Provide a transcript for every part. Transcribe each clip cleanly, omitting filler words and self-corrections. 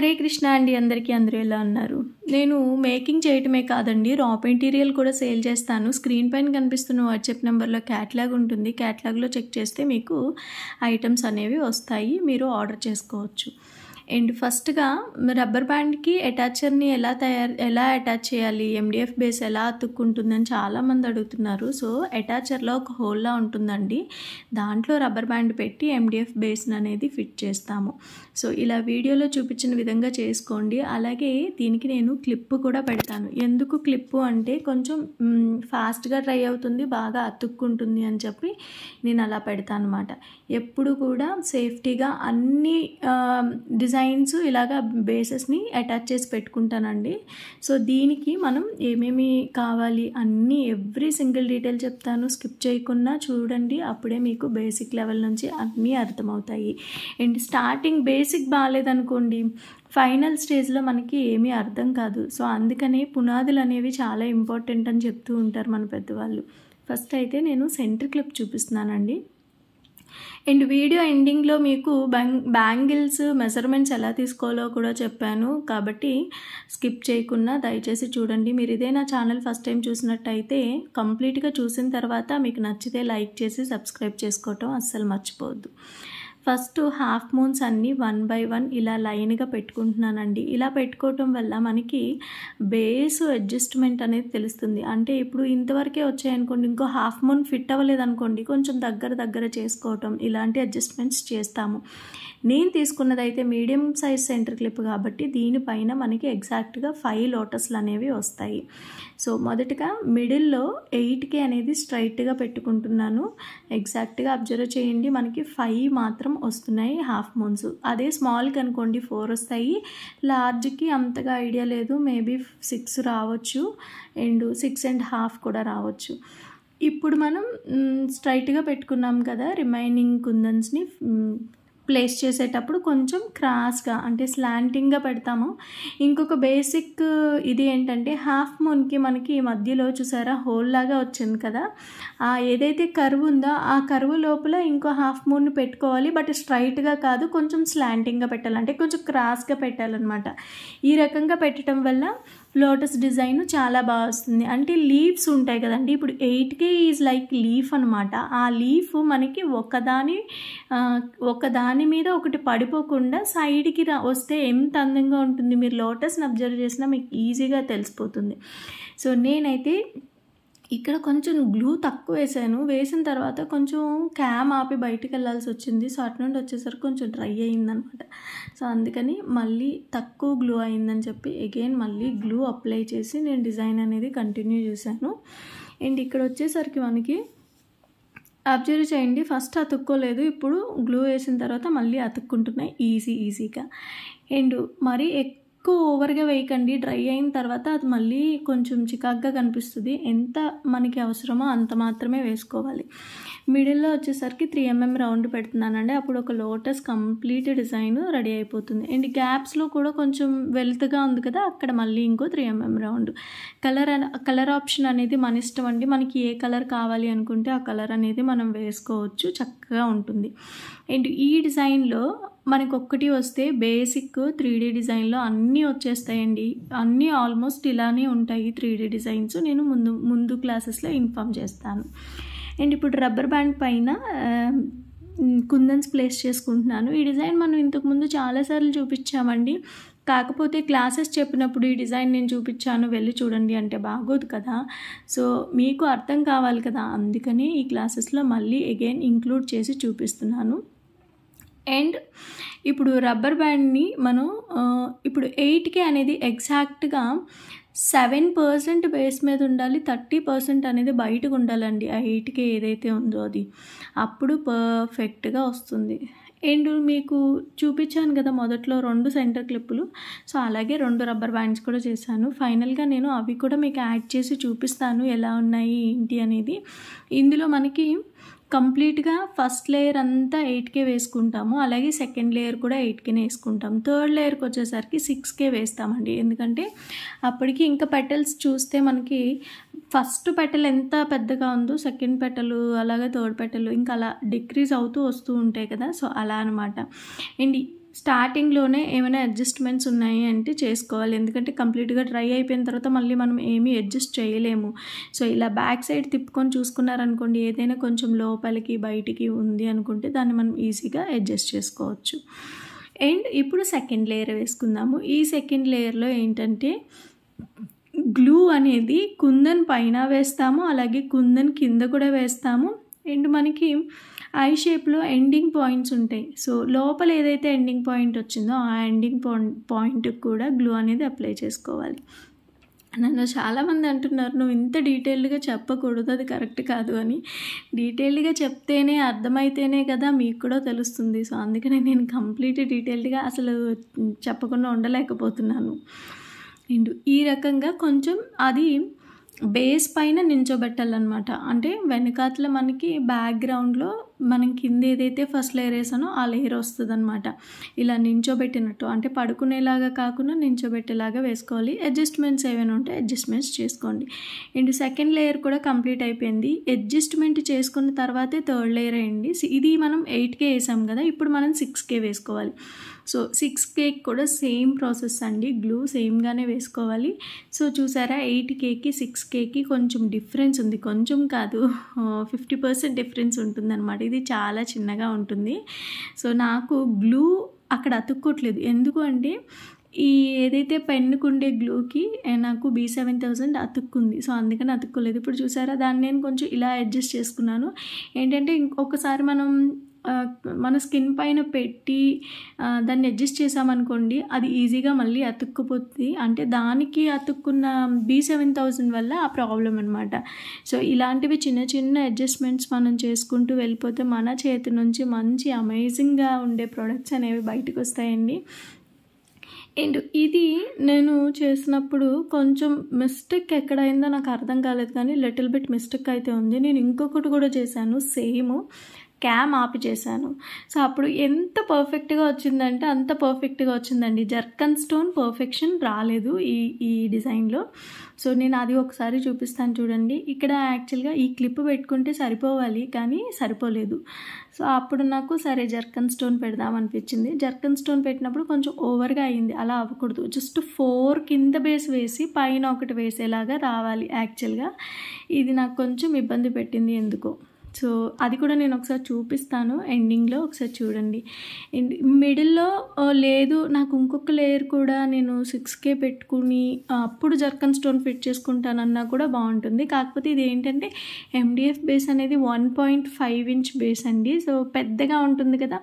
హరే కృష్ణ అండి. అందరికీ అందరూ ఎలా ఉన్నారు? నేను మేకింగ్ చేయటమే కాదండి, రా మెటీరియల్ కూడా సేల్ చేస్తాను. స్క్రీన్ పైన కనిపిస్తున్న వాట్సాప్ నెంబర్లో క్యాటలాగ్ ఉంటుంది. క్యాటలాగ్లో చెక్ చేస్తే మీకు ఐటమ్స్ అనేవి వస్తాయి, మీరు ఆర్డర్ చేసుకోవచ్చు. అండ్ ఫస్ట్గా రబ్బర్ బ్యాండ్కి అటాచర్ని ఎలా అటాచ్ చేయాలి, ఎండిఎఫ్ బేస్ ఎలా అతుక్కుంటుందని చాలామంది అడుగుతున్నారు. సో అటాచర్లో ఒక హోల్లా ఉంటుందండి, దాంట్లో రబ్బర్ బ్యాండ్ పెట్టి ఎండిఎఫ్ బేస్ని అనేది ఫిట్ చేస్తాము. సో ఇలా వీడియోలో చూపించిన విధంగా చేసుకోండి. అలాగే దీనికి నేను క్లిప్ కూడా పెడతాను. ఎందుకు క్లిప్పు అంటే కొంచెం ఫాస్ట్గా డ్రై అవుతుంది, బాగా అతుక్కుంటుంది అని చెప్పి నేను అలా పెడతాను అనమాట. ఎప్పుడు కూడా సేఫ్టీగా అన్ని డిజైన్స్ ఇలాగా బేసెస్ని అటాచ్ చేసి పెట్టుకుంటానండి. సో దీనికి మనం ఏమేమి కావాలి అన్నీ ఎవ్రీ సింగిల్ డీటెయిల్ చెప్తాను, స్కిప్ చేయకుండా చూడండి. అప్పుడే మీకు బేసిక్ లెవెల్ నుంచి అన్నీ అర్థమవుతాయి. అండ్ స్టార్టింగ్ బేసిక్ బాగాలేదనుకోండి, ఫైనల్ స్టేజ్లో మనకి ఏమీ అర్థం కాదు. సో అందుకనే పునాదులు అనేవి చాలా ఇంపార్టెంట్ అని చెప్తూ ఉంటారు మన పెద్దవాళ్ళు. ఫస్ట్ అయితే నేను సెంటర్ క్లిప్ చూపిస్తున్నానండి. అండ్ వీడియో ఎండింగ్లో మీకు బ్యాంగిల్స్ మెజర్మెంట్స్ ఎలా తీసుకోవాలో కూడా చెప్పాను, కాబట్టి స్కిప్ చేయకుండా దయచేసి చూడండి. మీరు ఇదే నా ఛానల్ ఫస్ట్ టైం చూసినట్టయితే కంప్లీట్గా చూసిన తర్వాత మీకు నచ్చితే లైక్ చేసి సబ్స్క్రైబ్ చేసుకోవటం అస్సలు మర్చిపోవద్దు. ఫస్ట్ హాఫ్ మూన్స్ అన్నీ 1 by 1 ఇలా లైన్గా పెట్టుకుంటున్నానండి. ఇలా పెట్టుకోవటం వల్ల మనకి బేస్ అడ్జస్ట్మెంట్ అనేది తెలుస్తుంది. అంటే ఇప్పుడు ఇంతవరకే వచ్చాయనుకోండి, ఇంకో హాఫ్ మూన్ ఫిట్ అవ్వలేదనుకోండి, కొంచెం దగ్గర చేసుకోవటం, ఇలాంటి అడ్జస్ట్మెంట్స్ చేస్తాము. నేను తీసుకున్నదైతే మీడియం సైజ్ సెంటర్ క్లిప్ కాబట్టి దీనిపైన మనకి ఎగ్జాక్ట్గా 5 లోటస్లు అనేవి వస్తాయి. సో మొదటగా మిడిల్లో 8K అనేది స్ట్రైట్గా పెట్టుకుంటున్నాను. ఎగ్జాక్ట్గా అబ్జర్వ్ చేయండి, మనకి 5 మాత్రం వస్తున్నాయి హాఫ్ మూన్స్. అదే స్మాల్కి అనుకోండి 4 వస్తాయి. లార్జ్కి అంతగా ఐడియా లేదు, మేబీ 6 రావచ్చు, అండ్ 6.5 కూడా రావచ్చు. ఇప్పుడు మనం స్ట్రైట్గా పెట్టుకున్నాం కదా, రిమైనింగ్ కుందన్స్ని ప్లేస్ చేసేటప్పుడు కొంచెం క్రాస్గా అంటే స్లాంటింగ్గా పెడతాము. ఇంకొక బేసిక్ ఇది ఏంటంటే, హాఫ్ మూన్కి మనకి మధ్యలో చూసారా హోల్ లాగా వచ్చింది కదా, ఏదైతే కర్వ్ ఉందో ఆ కర్వ్ లోపల ఇంకో హాఫ్ మూన్ పెట్టుకోవాలి. బట్ స్ట్రైట్గా కాదు, కొంచెం స్లాంటింగ్గా పెట్టాలి, అంటే కొంచెం క్రాస్గా పెట్టాలన్నమాట. ఈ రకంగా పెట్టడం వల్ల లోటస్ డిజైన్ చాలా బాగా వస్తుంది. అంటే లీవ్స్ ఉంటాయి కదండి, ఇప్పుడు 8K ఈజ్ లైక్ లీఫ్ అనమాట. ఆ లీఫ్ మనకి ఒకదాని మీద ఒకటి పడిపోకుండా సైడ్కి వస్తే ఎంత అందంగా ఉంటుంది. మీరు లోటస్ని అబ్జర్వ్ చేసినా మీకు ఈజీగా తెలిసిపోతుంది. సో నేనైతే ఇక్కడ కొంచెం గ్లూ తక్కువ వేసాను. వేసిన తర్వాత కొంచెం క్యామ్ ఆపి బయటికి వెళ్ళాల్సి వచ్చింది. సో అటు నుండి వచ్చేసరికి కొంచెం డ్రై అయిందనమాట. సో అందుకని మళ్ళీ తక్కువ గ్లూ అయిందని చెప్పి అగైన్ మళ్ళీ గ్లూ అప్లై చేసి నేను డిజైన్ అనేది కంటిన్యూ చేశాను. అండ్ ఇక్కడ వచ్చేసరికి మనకి అబ్జర్వ్ చేయండి, ఫస్ట్ అతుక్కోలేదు, ఇప్పుడు గ్లూ వేసిన తర్వాత మళ్ళీ అతుక్కుంటున్నాయి ఈజీగా. అండ్ మరి ఎక్కువ ఓవర్గా వేయకండి, డ్రై అయిన తర్వాత అది మళ్ళీ కొంచెం చికాగ్గా కనిపిస్తుంది. ఎంత మనకి అవసరమో అంత మాత్రమే వేసుకోవాలి. మిడిల్లో వచ్చేసరికి 3mm రౌండ్ పెడుతున్నానండి, అప్పుడు ఒక లోటస్ కంప్లీట్ డిజైన్ రెడీ అయిపోతుంది. అండ్ గ్యాప్స్లో కూడా కొంచెం వెల్త్గా ఉంది కదా, అక్కడ మళ్ళీ ఇంకో 3mm రౌండ్. కలర్ ఆప్షన్ అనేది మన ఇష్టం అండి, మనకి ఏ కలర్ కావాలి అనుకుంటే ఆ కలర్ అనేది మనం వేసుకోవచ్చు, చక్కగా ఉంటుంది. అండ్ ఈ డిజైన్లో మనకు ఒక్కటి వస్తే బేసిక్ 3D డిజైన్లో అన్నీ వచ్చేస్తాయండి. అన్నీ ఆల్మోస్ట్ ఇలానే ఉంటాయి 3D డిజైన్స్. నేను ముందు క్లాసెస్లో ఇన్ఫామ్ చేస్తాను. అండ్ ఇప్పుడు రబ్బర్ బ్యాండ్ పైన కుందన్స్ ప్లేస్ చేసుకుంటున్నాను. ఈ డిజైన్ మనం ఇంతకుముందు చాలాసార్లు చూపించామండి, కాకపోతే క్లాసెస్ చెప్పినప్పుడు ఈ డిజైన్ నేను చూపించాను వెళ్ళి చూడండి అంటే బాగోదు కదా. సో మీకు అర్థం కావాలి కదా, అందుకని ఈ క్లాసెస్లో మళ్ళీ అగైన్ ఇంక్లూడ్ చేసి చూపిస్తున్నాను. అండ్ ఇప్పుడు రబ్బర్ బ్యాండ్ని మనం ఇప్పుడు 8K అనేది ఎగ్జాక్ట్గా 7% బేస్ మీద ఉండాలి, 30% అనేది బయటకు ఉండాలండి. ఆ 8K ఏదైతే ఉందో అది అప్పుడు పర్ఫెక్ట్గా వస్తుంది. అండ్ మీకు చూపించాను కదా మొదట్లో 2 సెంటర్ క్లిప్పులు, సో అలాగే 2 రబ్బర్ బ్యాండ్స్ కూడా చేశాను. ఫైనల్గా నేను అవి కూడా మీకు యాడ్ చేసి చూపిస్తాను ఎలా ఉన్నాయి ఏంటి అనేది. ఇందులో మనకి కంప్లీట్గా ఫస్ట్ లేయర్ అంతా 8K వేసుకుంటాము, అలాగే సెకండ్ లేయర్ కూడా 8Kనే వేసుకుంటాం. థర్డ్ లేయర్కి వచ్చేసరికి 6K వేస్తామండి, ఎందుకంటే అప్పటికి ఇంకా పెటల్స్ చూస్తే మనకి ఫస్ట్ పెటల్ ఎంత పెద్దగా ఉందో సెకండ్ పెటల్ అలాగే థర్డ్ పెటల్ ఇంకా అలా డిక్రీజ్ అవుతూ వస్తూ ఉంటాయి కదా. సో అలా అనమాట. అండ్ స్టార్టింగ్లోనే ఏమైనా అడ్జస్ట్మెంట్స్ ఉన్నాయి అంటే చేసుకోవాలి, ఎందుకంటే కంప్లీట్గా డ్రై అయిపోయిన తర్వాత మళ్ళీ మనం ఏమీ అడ్జస్ట్ చేయలేము. సో ఇలా బ్యాక్ సైడ్ తిప్పుకొని చూసుకున్నారనుకోండి, ఏదైనా కొంచెం లోపలికి బయటికి ఉంది అనుకుంటే దాన్ని మనం ఈజీగా అడ్జస్ట్ చేసుకోవచ్చు. అండ్ ఇప్పుడు సెకండ్ లేయర్ వేసుకుందాము. ఈ సెకండ్ లేయర్లో ఏంటంటే గ్లూ అనేది కుందన్ పైన వేస్తాము, అలాగే కుందన్ కింద కూడా వేస్తాము. అండ్ మనకి ఐ షేప్లో ఎండింగ్ పాయింట్స్ ఉంటాయి. సో లోపల ఏదైతే ఎండింగ్ పాయింట్ వచ్చిందో ఆ ఎండింగ్ పాయింట్కి కూడా గ్లూ అనేది అప్లై చేసుకోవాలి. నన్ను చాలామంది అంటున్నారు, నువ్వు ఇంత డీటెయిల్డ్గా చెప్పకూడదు, అది కరెక్ట్ కాదు అని. డీటెయిల్డ్గా చెప్తేనే అర్థమైతేనే కదా మీకు కూడా తెలుస్తుంది. సో అందుకనే నేను కంప్లీట్ డీటెయిల్డ్గా అసలు చెప్పకుండా ఉండలేకపోతున్నాను. అండ్ ఈ రకంగా కొంచెం అది బేస్ పైన నించోబెట్టాలన్నమాట. అంటే వెనకాతల మనకి బ్యాక్గ్రౌండ్లో మనం కింద ఏదైతే ఫస్ట్ లేయర్ వేసానో ఆ లేయర్ వస్తుంది అనమాట. ఇలా నించోబెట్టినట్టు, అంటే పడుకునేలాగా కాకుండా నించోబెట్టేలాగా వేసుకోవాలి. అడ్జస్ట్మెంట్స్ ఏమైనా ఉంటే అడ్జస్ట్మెంట్స్ చేసుకోండి. అండ్ సెకండ్ లేయర్ కూడా కంప్లీట్ అయిపోయింది. అడ్జస్ట్మెంట్ చేసుకున్న తర్వాతే థర్డ్ లేయర్ వేయండి. ఇది మనం 8K వేసాం కదా, ఇప్పుడు మనం 6K వేసుకోవాలి. సో 6K కూడా సేమ్ ప్రాసెస్ అండి, గ్లూ సేమ్గానే వేసుకోవాలి. సో చూసారా, 8Kకి 6Kకి కొంచెం డిఫరెన్స్ ఉంది, కొంచెం కాదు 50% డిఫరెన్స్ ఉంటుందన్నమాట. ఇది చాలా చిన్నగా ఉంటుంది. సో నాకు గ్లూ అక్కడ అతుక్కోట్లేదు, ఎందుకు అంటే ఈ ఏదైతే పెన్నుకుండే గ్లూకి నాకు B7000 అతుక్కుంది. సో అందుకని అతుక్కోలేదు. ఇప్పుడు చూసారా, దాన్ని నేను కొంచెం ఇలా అడ్జస్ట్ చేసుకున్నాను. ఏంటంటే ఇంకొకసారి మన స్కిన్ పైన పెట్టి దాన్ని అడ్జస్ట్ చేసామనుకోండి, అది ఈజీగా మళ్ళీ అతుక్కుపోతుంది. అంటే దానికి అతుక్కున్న B7000 వల్ల ఆ ప్రాబ్లం అనమాట. సో ఇలాంటివి చిన్న చిన్న అడ్జస్ట్మెంట్స్ మనం చేసుకుంటూ వెళ్ళిపోతే మన చేతి నుంచి మంచి అమేజింగ్గా ఉండే ప్రోడక్ట్స్ అనేవి బయటకు వస్తాయండి. అండ్ ఇది నేను చేసినప్పుడు కొంచెం మిస్టేక్ ఎక్కడైందో నాకు అర్థం కాలేదు, కానీ లిటిల్ బిట్ మిస్టేక్ అయితే ఉంది. నేను ఇంకొకటి కూడా చేశాను, సేమ్ క్యామ్ ఆపి చేశాను. సో అప్పుడు ఎంత పర్ఫెక్ట్గా వచ్చిందంటే అంత పర్ఫెక్ట్గా వచ్చిందండి. జర్కన్ స్టోన్ పర్ఫెక్షన్ రాలేదు ఈ డిజైన్లో. సో నేను అది ఒకసారి చూపిస్తాను చూడండి. ఇక్కడ యాక్చువల్గా ఈ క్లిప్ పెట్టుకుంటే సరిపోవాలి, కానీ సరిపోలేదు. సో అప్పుడు నాకు సరే జర్కన్ స్టోన్ పెడదామనిపించింది. జర్కన్ స్టోన్ పెట్టినప్పుడు కొంచెం ఓవర్గా అయింది. అలా అవ్వకూడదు, జస్ట్ 4 కింద బేస్ వేసి పైన ఒకటి వేసేలాగా రావాలి యాక్చువల్గా. ఇది నాకు కొంచెం ఇబ్బంది పెట్టింది ఎందుకో. సో అది కూడా నేను ఒకసారి చూపిస్తాను ఎండింగ్లో, ఒకసారి చూడండి. అండ్ మిడిల్లో లేదు నాకు ఇంకొక లేయర్ కూడా నేను 6K పెట్టుకుని అప్పుడు జర్కన్ స్టోన్ ఫిట్ చేసుకుంటానన్నా కూడా బాగుంటుంది. కాకపోతే ఇది ఏంటంటే MDF బేస్ అనేది 1.5 ఇంచ్ బేస్ అండి. సో పెద్దగా ఉంటుంది కదా,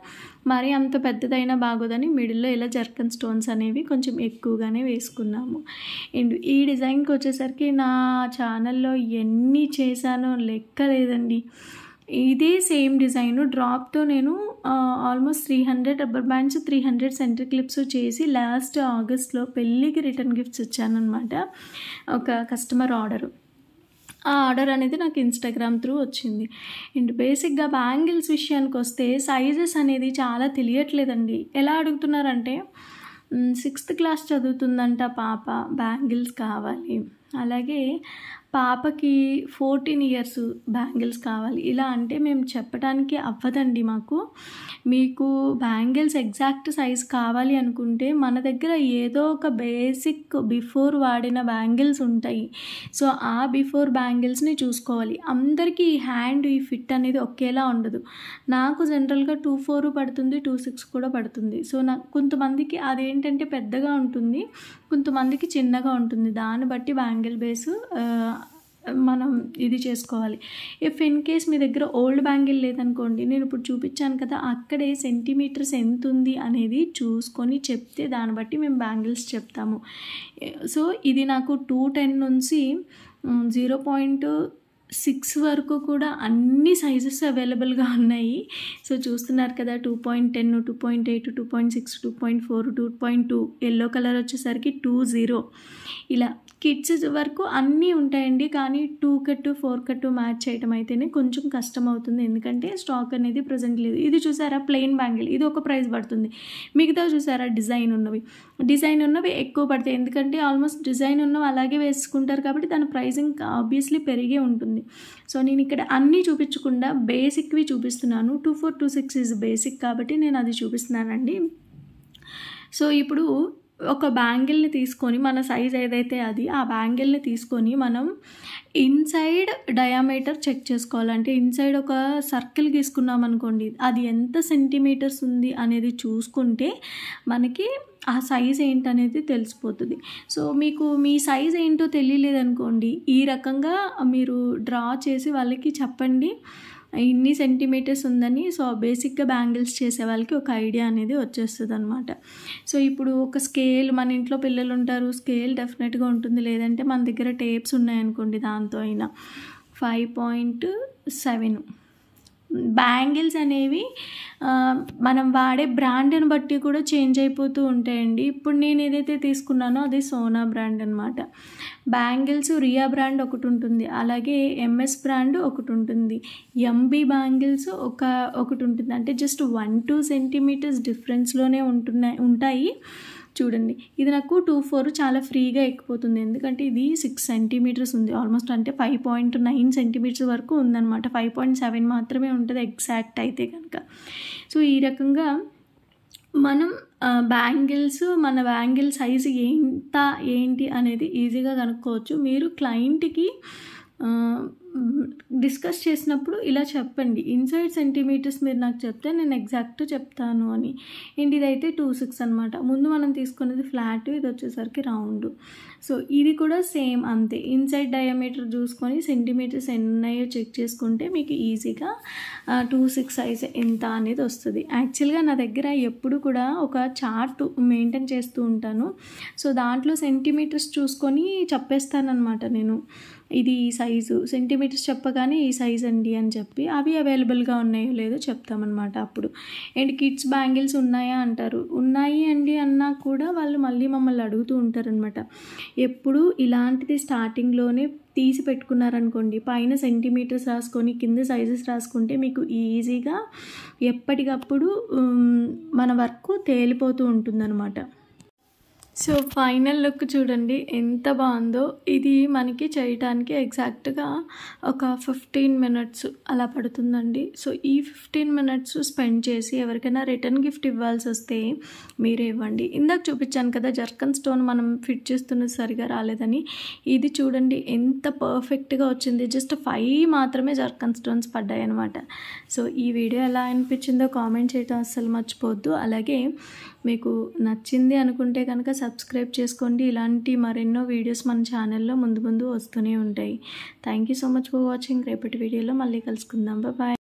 మరి అంత పెద్దదైనా బాగోదని మిడిల్లో ఇలా జర్కన్ స్టోన్స్ అనేవి కొంచెం ఎక్కువగానే వేసుకున్నాము. అండ్ ఈ డిజైన్కి వచ్చేసరికి నా ఛానల్లో ఎన్ని చేశానో లెక్క లేదండి. ఇదే సేమ్ డిజైన్ డ్రాప్తో నేను almost 300 rubber bands, 300 centre clips చేసి లాస్ట్ ఆగస్ట్లో పెళ్ళికి రిటర్న్ గిఫ్ట్స్ ఇచ్చానమాట. ఒక కస్టమర్ ఆర్డరు, ఆ ఆర్డర్ అనేది నాకు ఇన్స్టాగ్రామ్ త్రూ వచ్చింది. అండ్ బేసిక్గా బ్యాంగిల్స్ విషయానికి వస్తే సైజెస్ అనేది చాలా తెలియట్లేదండి. ఎలా అడుగుతున్నారంటే 6th క్లాస్ చదువుతుందంట పాప, బ్యాంగిల్స్ కావాలి. అలాగే పాపకి 14 ఇయర్స్ బ్యాంగిల్స్ కావాలి. ఇలా అంటే మేము చెప్పడానికి అవ్వదండి మాకు. మీకు బ్యాంగిల్స్ ఎగ్జాక్ట్ సైజ్ కావాలి అనుకుంటే మన దగ్గర ఏదో ఒక బేసిక్ బిఫోర్ వాడిన బ్యాంగిల్స్ ఉంటాయి. సో ఆ బిఫోర్ బ్యాంగిల్స్ని చూసుకోవాలి. అందరికీ ఈ హ్యాండ్ ఈ ఫిట్ అనేది ఒకేలా ఉండదు. నాకు జనరల్గా 2.4 పడుతుంది, 2.6 కూడా పడుతుంది. సో కొంతమందికి అదేంటంటే పెద్దగా ఉంటుంది, కొంతమందికి చిన్నగా ఉంటుంది. దాన్ని బట్టి బ్యాంగిల్ బేస్ మనం ఇది చేసుకోవాలి. ఇఫ్ ఇన్ కేస్ మీ దగ్గర ఓల్డ్ బ్యాంగిల్ లేదనుకోండి, నేను ఇప్పుడు చూపించాను కదా, అక్కడే సెంటీమీటర్స్ ఎంత ఉంది అనేది చూసుకొని చెప్తే దాన్ని బట్టి మేము బ్యాంగిల్స్ చెప్తాము. సో ఇది నాకు 210 నుంచి 0.6 వరకు కూడా అన్ని సైజెస్ అవైలబుల్గా ఉన్నాయి. సో చూస్తున్నారు కదా, 2.10, 2.8, 2.6, 2.4, 2.2, ఎల్లో కలర్ వచ్చేసరికి 20, ఇలా కిడ్స్ వరకు అన్నీ ఉంటాయండి. కానీ 2 కట్ 4 కట్ మ్యాచ్ చేయడం అయితేనే కొంచెం కష్టం అవుతుంది, ఎందుకంటే స్టాక్ అనేది ప్రజెంట్ లేదు. ఇది చూసారా ప్లెయిన్ బ్యాంగిల్, ఇది ఒక ప్రైస్ పడుతుంది. మిగతా చూసారా డిజైన్ ఉన్నవి ఎక్కువ పడతాయి, ఎందుకంటే ఆల్మోస్ట్ డిజైన్ ఉన్నవి అలాగే వేసుకుంటారు కాబట్టి దాని ప్రైసింగ్ ఆబ్వియస్లీ పెరిగే ఉంటుంది. సో నేను ఇక్కడ అన్నీ చూపించకుండా బేసిక్వి చూపిస్తున్నాను. 2426 ఈజ్ బేసిక్ కాబట్టి నేను అది చూపిస్తున్నానండి. సో ఇప్పుడు ఒక బ్యాంగిల్ని తీసుకొని మన సైజ్ ఏదైతే ఆ బ్యాంగిల్ని తీసుకొని మనం ఇన్సైడ్ డయామీటర్ చెక్ చేసుకోవాలంటే ఇన్సైడ్ ఒక సర్కిల్ గీసుకున్నాం అనుకోండి, అది ఎంత సెంటీమీటర్స్ ఉంది అనేది చూసుకుంటే మనకి ఆ సైజ్ ఏంటనేది తెలిసిపోతుంది. సో మీకు మీ సైజ్ ఏంటో తెలియలేదనుకోండి, ఈ రకంగా మీరు డ్రా చేసి వాళ్ళకి చెప్పండి ఇన్ని సెంటీమీటర్స్ ఉందని. సో బేసిక్గా బ్యాంగిల్స్ చేసే వాళ్ళకి ఒక ఐడియా అనేది వచ్చేస్తుంది అనమాట. సో ఇప్పుడు ఒక స్కేల్, మన ఇంట్లో పిల్లలు ఉంటారు, స్కేల్ డెఫినెట్గా ఉంటుంది, లేదంటే మన దగ్గర టేప్స్ ఉన్నాయనుకోండి దాంతో అయినా 5.7. బ్యాంగిల్స్ అనేవి మనం వాడే బ్రాండ్ని బట్టి కూడా చేంజ్ అయిపోతూ ఉంటాయండి. ఇప్పుడు నేను ఏదైతే తీసుకున్నానో అది సోనా బ్రాండ్ అనమాట. బ్యాంగిల్స్ రియా బ్రాండ్ ఒకటి ఉంటుంది, అలాగే ఎంఎస్ బ్రాండ్ ఒకటి ఉంటుంది, ఎంబీ బ్యాంగిల్స్ ఒకటి ఉంటుంది. అంటే జస్ట్ 1-2 సెంటీమీటర్స్ డిఫరెన్స్లోనే ఉంటాయి. చూడండి, ఇది నాకు 2.4 చాలా ఫ్రీగా ఎక్కిపోతుంది, ఎందుకంటే ఇది 6 సెంటీమీటర్స్ ఉంది ఆల్మోస్ట్, అంటే 5.9 సెంటీమీటర్స్ వరకు ఉందన్నమాట. 5.7 మాత్రమే ఉంటుంది ఎగ్జాక్ట్ అయితే కనుక. సో ఈ రకంగా మనం మన బ్యాంగిల్ సైజు ఏంటి అనేది ఈజీగా కనుక్కోవచ్చు. మీరు క్లయింట్కి డిస్కస్ చేసినప్పుడు ఇలా చెప్పండి, ఇన్సైడ్ సెంటీమీటర్స్ మీరు నాకు చెప్తే నేను ఎగ్జాక్ట్ చెప్తాను అని. అండ్ ఇదైతే 2.6 అనమాట. ముందు మనం తీసుకున్నది ఫ్లాట్, ఇది వచ్చేసరికి రౌండ్. సో ఇది కూడా సేమ్ అంతే, ఇన్సైడ్ డయామీటర్ చూసుకొని సెంటీమీటర్స్ ఎన్ని ఉన్నాయో చెక్ చేసుకుంటే మీకు ఈజీగా 2.6 సైజ్ ఎంత అనేది వస్తుంది. యాక్చువల్గా నా దగ్గర ఎప్పుడు కూడా ఒక చార్ట్ మెయింటైన్ చేస్తూ ఉంటాను. సో దాంట్లో సెంటీమీటర్స్ చూసుకొని చెప్పేస్తానమాట నేను, ఇది ఈ సైజు సెంటీమీటర్స్ చెప్పగానే ఈ సైజ్ అండి అని చెప్పి, అవి అవైలబుల్గా ఉన్నాయో లేదో చెప్తామన్నమాట అప్పుడు. అండ్ కిడ్స్ బ్యాంగిల్స్ ఉన్నాయా అంటారు, ఉన్నాయి అండి అన్నా కూడా వాళ్ళు మళ్ళీ మమ్మల్ని అడుగుతూ ఉంటారనమాట. ఎప్పుడు ఇలాంటిది స్టార్టింగ్లోనే తీసి పెట్టుకున్నారనుకోండి, పైన సెంటీమీటర్స్ రాసుకొని కింద సైజెస్ రాసుకుంటే మీకు ఈజీగా ఎప్పటికప్పుడు మన వర్క్ తేలిపోతూ ఉంటుందన్నమాట. సో ఫైనల్ లుక్ చూడండి ఎంత బాగుందో. ఇది మనకి చేయటానికి ఎగ్జాక్ట్గా ఒక 15 మినిట్స్ అలా పడుతుందండి. సో ఈ 15 మినిట్స్ స్పెండ్ చేసి ఎవరికైనా రిటర్న్ గిఫ్ట్ ఇవ్వాల్సి వస్తే మీరే ఇవ్వండి. ఇందాక చూపించాను కదా జర్కన్ స్టోన్ మనం ఫిట్ చేస్తున్నది సరిగా రాలేదని, ఇది చూడండి ఎంత పర్ఫెక్ట్గా వచ్చింది. జస్ట్ 5 మాత్రమే జర్కన్ స్టోన్స్ పడ్డాయి అనమాట. సో ఈ వీడియో ఎలా అనిపించిందో కామెంట్ చేయడం అస్సలు మర్చిపోవద్దు. అలాగే మీకు నచ్చింది అనుకుంటే కనుక సబ్స్క్రైబ్ చేసుకోండి. ఇలాంటి మరెన్నో వీడియోస్ మన ఛానల్లో ముందు వస్తూనే ఉంటాయి. Thank you so much for watching. రేపటి వీడియోలో మళ్ళీ కలుసుకుందాం. బాయ్.